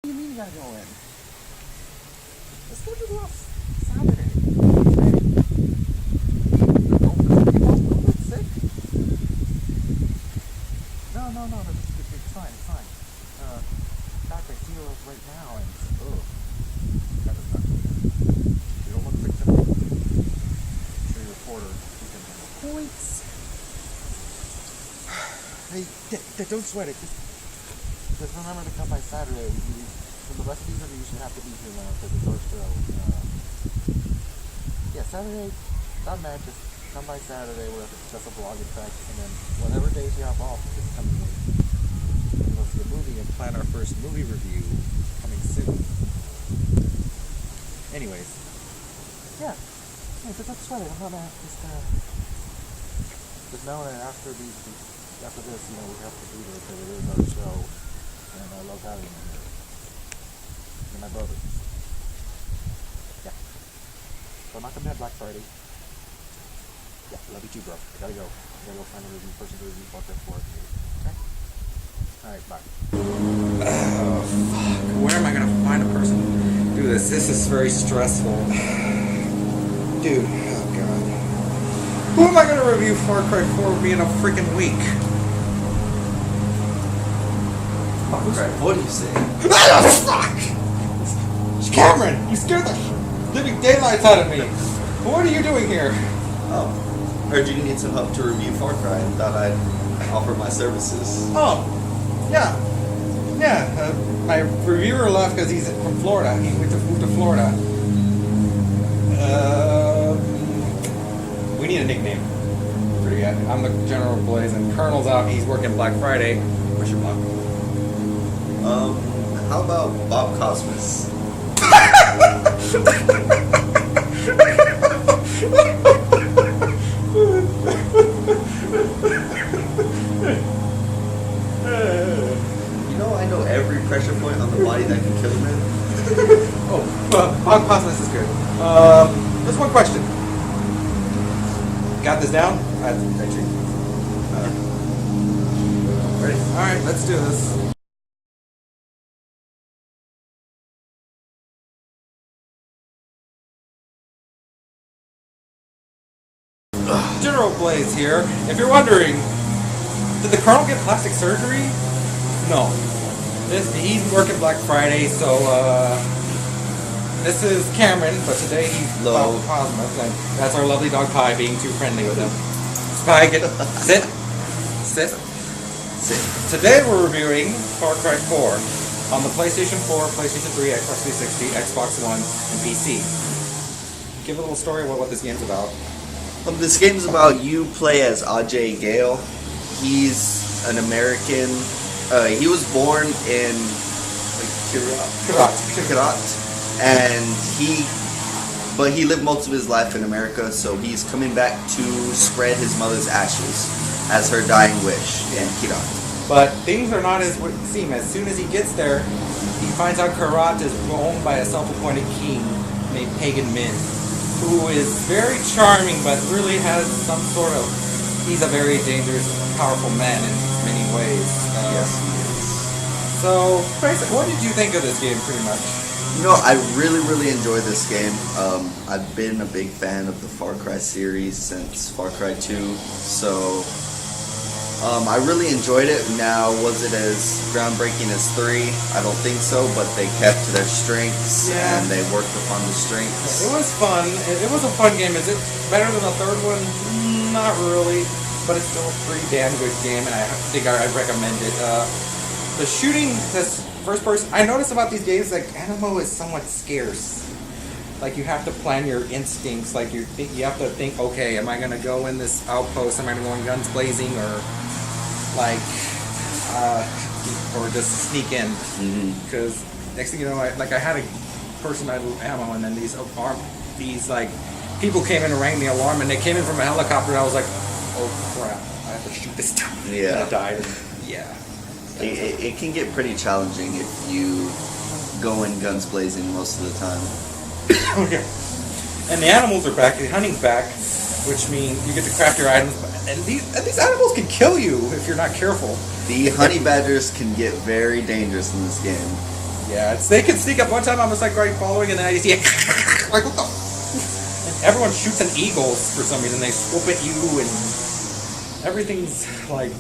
do you mean you gotta go in? The schedule off Saturday. Hey. Don't get sick. No, it's fine, it's fine. In fact, I see you right now, and that is not good. You don't look sick to me. I'm sure your reporter, you can handle points. Hey, don't sweat it. Just remember to come by Saturday. For the rest of these reviews, you have to be here now because the door's still. Yeah, Saturday, not mad. Just come by Saturday, where it's just a vlog effect, and then whatever days you have off, just come in. Go see a movie and plan our first movie review coming soon. Anyways, yeah, so don't sweat it. I'm not mad. Just know that after this, we have to do this because it is our show, and I love having you here. You're my brother. Yeah. So I'm not gonna be on Black Friday. Yeah, love you too, bro. I gotta go. I gotta go find a person to review Far Cry 4. Okay? Alright, bye. Oh, fuck. Where am I gonna find a person to do this? This is very stressful. Dude, oh god. Who am I gonna review Far Cry 4 in a freaking week? What do you say? Fuck! Cameron! You scared the living daylights out of me! What are you doing here? Oh, heard you need some help to review Far Cry and thought I'd offer my services. Oh, yeah. Yeah, my reviewer left because he's from Florida. He went to move to Florida. We need a nickname for you. I'm the General Blaze and Colonel's out. He's working Black Friday. What's your block? How about Bob Cosmos? I know every pressure point on the body that can kill a man. Bob Cosmos is good. Just one question. Got this down? Ready? Alright, let's do this. General Blaze here. If you're wondering, did the Colonel get plastic surgery? No. He's working Black Friday, so this is Cameron, but today he's Bob Cosmos, and that's our lovely dog Pie being too friendly with him. Pie, sit. Today we're reviewing Far Cry 4 on the PlayStation 4, PlayStation 3, Xbox 360, Xbox One, and PC. Give a little story about what this game's about. This game's about you play as Ajay Gale. He's an American. He was born in Kirat, and he lived most of his life in America. So he's coming back to spread his mother's ashes as her dying wish in Kirat. But things are not as it would seem. As soon as he gets there, he finds out Kirat is owned by a self-appointed king named Pagan Min, who is very charming, but really has some sort of... He's a very dangerous, powerful man in many ways. Yes, he is. So, what did you think of this game, pretty much? I really, really enjoy this game. I've been a big fan of the Far Cry series since Far Cry 2, so... I really enjoyed it. Now, was it as groundbreaking as 3? I don't think so, but they kept their strengths and they worked upon the strengths. It was fun. It was a fun game. Is it better than the third one? Not really, but it's still a pretty damn good game, and I think I'd recommend it. The shooting, this first person, I noticed about these games, like, ammo is somewhat scarce. Like, you have to plan your instincts. Like, you have to think, okay, am I going to go in this outpost? Am I going to go in guns blazing, or or just sneak in? Because next thing you know, I had a person I moved ammo, and then these people came in and rang the alarm, and they came in from a helicopter, and I was like, oh crap, I have to shoot this time. Yeah. And I died. Yeah. It can get pretty challenging if you go in guns blazing most of the time. Okay. And the animals are back, the hunting's back, which means you get to craft your items, and these animals can kill you if you're not careful. The honey badgers can get very dangerous in this game. Yeah, they can sneak up. One time I was like right following, and then I see it. Like, what the? And everyone shoots an eagles for some reason. They swoop at you, and everything's like.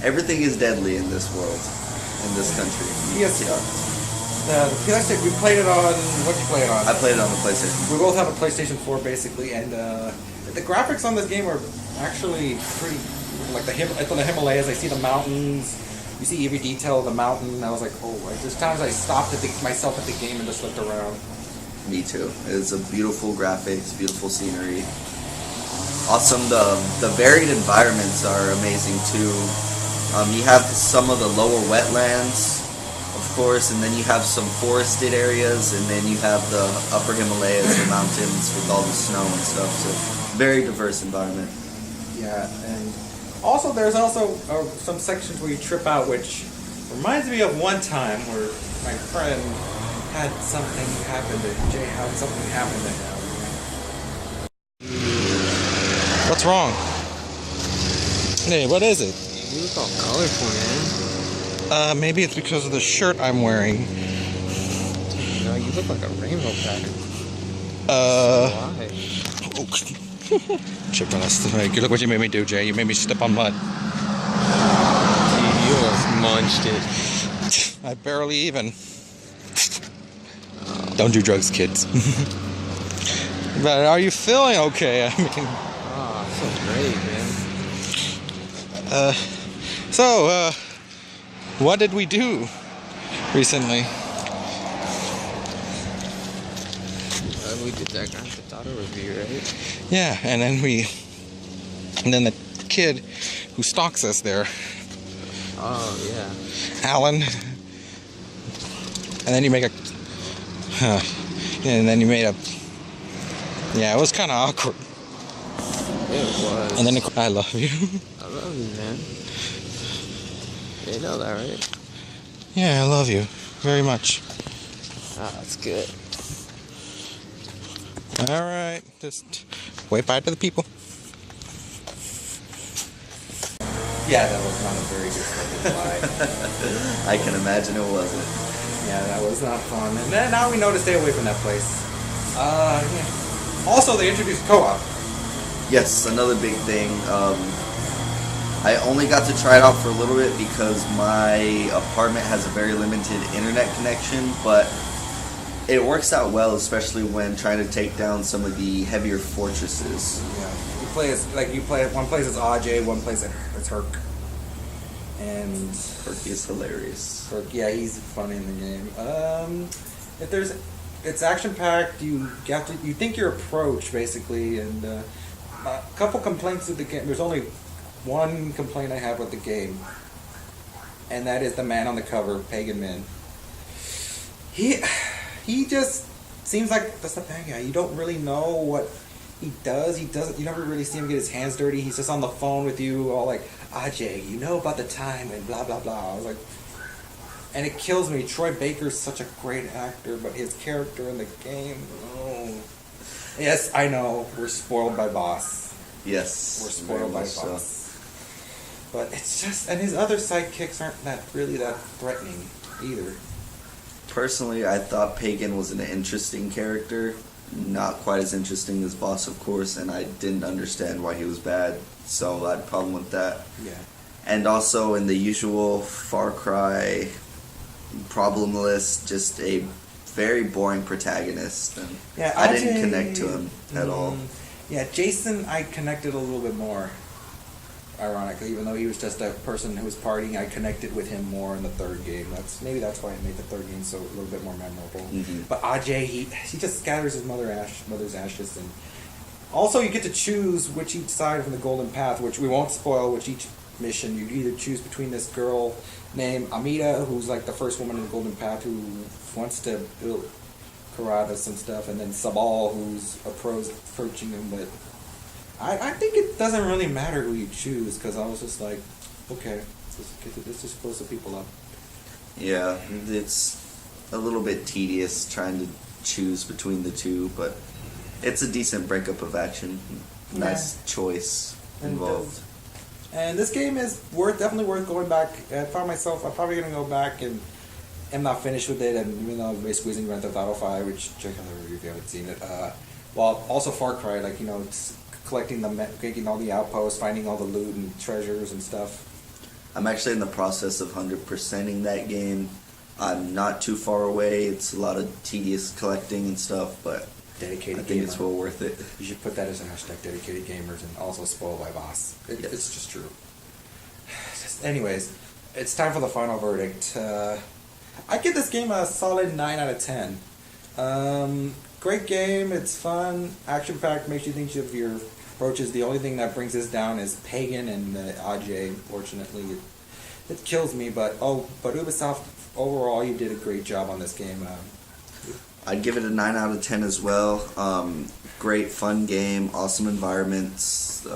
Everything is deadly in this world, in this country. Yes, the PlayStation. We played it on. What did you play it on? I played it on the PlayStation. We both have a PlayStation 4 basically, and the graphics on this game are actually pretty. Like it's on the Himalayas. I see the mountains. You see every detail of the mountain. And I was like, oh. There's times I stopped myself at the game and just looked around. Me too. It's a beautiful graphics, beautiful scenery. Awesome. The varied environments are amazing too. You have some of the lower wetlands, of course, and then you have some forested areas, and then you have the upper Himalayas, the mountains with all the snow and stuff. So very diverse environment. Yeah, and also there's also some sections where you trip out, which reminds me of one time where my friend had something happen to Jay. Had something happen to him. What's wrong? Hey, what is it? You look all colorful, man. Maybe it's because of the shirt I'm wearing. No, you look like a rainbow pattern. Why? Chip on us. Look what you made me do, Jay. You made me step on mud. You almost munched it. I barely even. Don't do drugs, kids. But are you feeling okay? I mean. Oh, I feel great, man. So, what did we do recently? We did that Grand Theft Auto review, right? Yeah, and then the kid who stalks us there, Oh, yeah. Alan, and then you make a, and then you made a, yeah, it was kind of awkward. It was. And then I love you. I love you, man. You know that, right? Yeah, I love you very much. Ah, that's good. All right, just wave bye to the people. Yeah, that was not a very good bye. I can imagine it wasn't. Yeah, that was not fun. And then now we know to stay away from that place. Yeah. Also, they introduced co-op. Yes, another big thing. I only got to try it out for a little bit because my apartment has a very limited internet connection, but it works out well, especially when trying to take down some of the heavier fortresses. Yeah, you play one place it's Ajay, one place it's Herc, and Herc is hilarious. Herc, yeah, he's funny in the game. It's action packed. You think your approach basically, and a couple complaints with the game. There's only one complaint I have with the game, and that is the man on the cover, Pagan Min. He just seems like just a bad guy. You don't really know what he does. He doesn't. You never really see him get his hands dirty. He's just on the phone with you, all like, Ajay, you know about the time and blah blah blah. I was like, and it kills me. Troy Baker's such a great actor, but his character in the game, oh. Yes, I know we're spoiled by Boss. Yes, We're spoiled by Boss. But it's just, and his other sidekicks aren't really that threatening either. Personally, I thought Pagan was an interesting character. Not quite as interesting as Boss, of course, and I didn't understand why he was bad, so I had a problem with that. Yeah. And also, in the usual Far Cry problem list, just a very boring protagonist. And Yeah, I didn't connect to him at all. Yeah, Jason, I connected a little bit more. Ironically, even though he was just a person who was partying, I connected with him more in the third game. Maybe that's why it made the third game so a little bit more memorable. Mm-hmm. But Ajay, he just scatters his mother's ashes, and also you get to choose which each side from the Golden Path, which we won't spoil. Which each mission you either choose between this girl named Amita, who's like the first woman in the Golden Path who wants to build Karadas and stuff, and then Sabal, who's approaching him, but. I think it doesn't really matter who you choose, because I was just like, okay, let's just close the people up. Yeah, it's a little bit tedious trying to choose between the two, but it's a decent breakup of action. Nice choice involved. And this game is definitely worth going back. I found myself, I'm probably going to go back and am not finished with it, and even though I'm squeezing Grand Theft Auto 5, which check out the review if you haven't seen it. While also Far Cry, like it's collecting getting all the outposts, finding all the loot and treasures and stuff. I'm actually in the process of 100%ing that game. I'm not too far away. It's a lot of tedious collecting and stuff, but Dedicated I think gamer. it's well worth it. You should put that as a hashtag, dedicated gamers, and also spoiled by boss. Yes. It's just true. Anyways, it's time for the final verdict. I give this game a solid 9 out of 10. Great game, it's fun, action-packed, makes you think of your approaches. The only thing that brings this down is Pagan and Aj. Unfortunately, it kills me, but Ubisoft, overall, you did a great job on this game. I'd give it a 9 out of 10 as well. Great, fun game, awesome environments,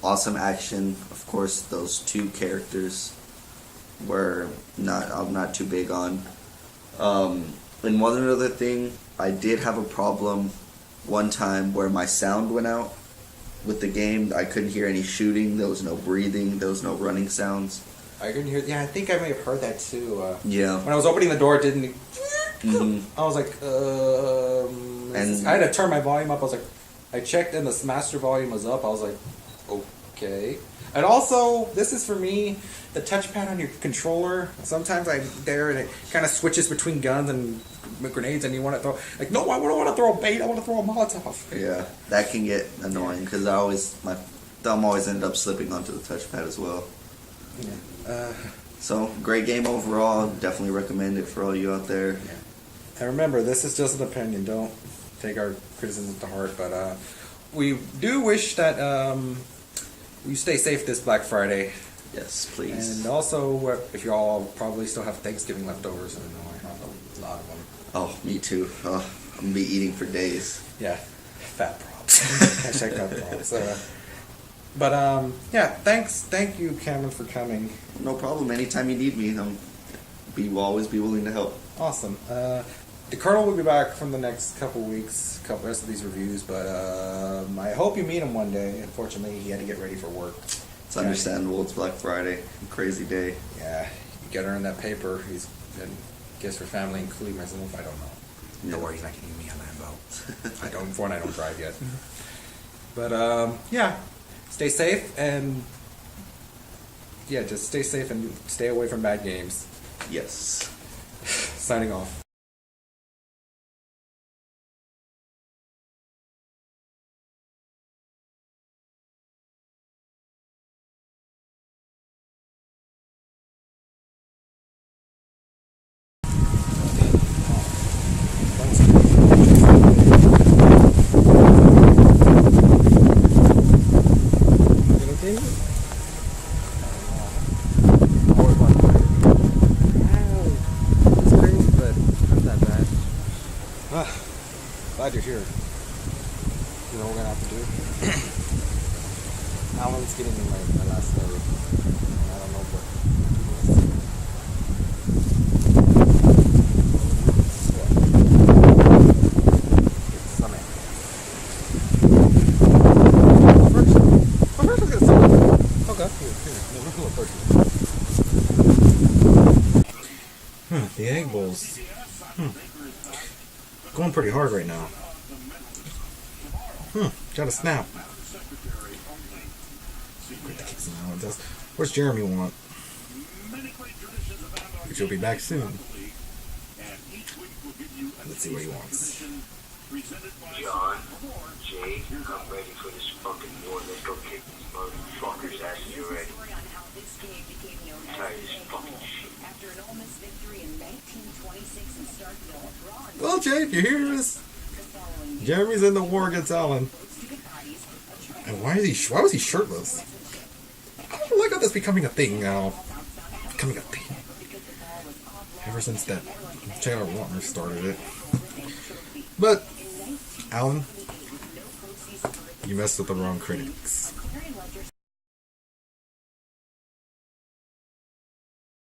awesome action. Of course, those two characters I'm not too big on. And one other thing, I did have a problem one time where my sound went out with the game. I couldn't hear any shooting. There was no breathing. There was no running sounds. I couldn't hear. Yeah, I think I may have heard that too. Yeah. When I was opening the door, it didn't. Mhm. I was like, And- I had to turn my volume up. I was like, I checked and the master volume was up. I was like, okay. And also, this is for me, the touchpad on your controller. Sometimes I'm there and it kind of switches between guns and grenades, and you want to throw. Like, no, I don't want to throw a bait. I want to throw a Molotov. Yeah, that can get annoying because my thumb always ended up slipping onto the touchpad as well. Yeah. So, great game overall. Definitely recommend it for all you out there. Yeah. And remember, this is just an opinion. Don't take our criticism to heart. But we do wish that you stay safe this Black Friday. Yes, please. And also, if you all probably still have Thanksgiving leftovers, I know I have a lot of them. Oh, me too. I'm going to be eating for days. Yeah, fat props. Hashtag fat props. Yeah, thank you, Cameron, for coming. No problem. Anytime you need me, will always be willing to help. Awesome. The Colonel will be back from the next couple weeks, rest of these reviews, but I hope you meet him one day. Unfortunately, he had to get ready for work. It's understandable. It's Black Friday. Crazy day. Yeah, you gotta earn that paper. He's got gifts for family, including myself. I don't know. Yeah. Don't worry, he's not getting me a Lambo. I don't drive yet. But yeah, stay safe and just stay safe and stay away from bad games. Yes. Signing off. Glad you're here. You know what we're gonna have to do? Alan's getting me my last letter. And I don't know what. The egg bowls. Going pretty hard right now. Got a snap. Where's Jeremy want? Which will be back soon. Let's see what he wants. John, Jay, I'm ready for this fucking war. Let's go kick these motherfuckers' asses already. I'm tired of this fucking shit. Well, Jay, if you hear this, Jeremy's in the war against Alan. And why was he shirtless? I don't like how that's becoming a thing now. Becoming a thing. Ever since that Taylor Warner started it. But, Alan, you messed with the wrong critics.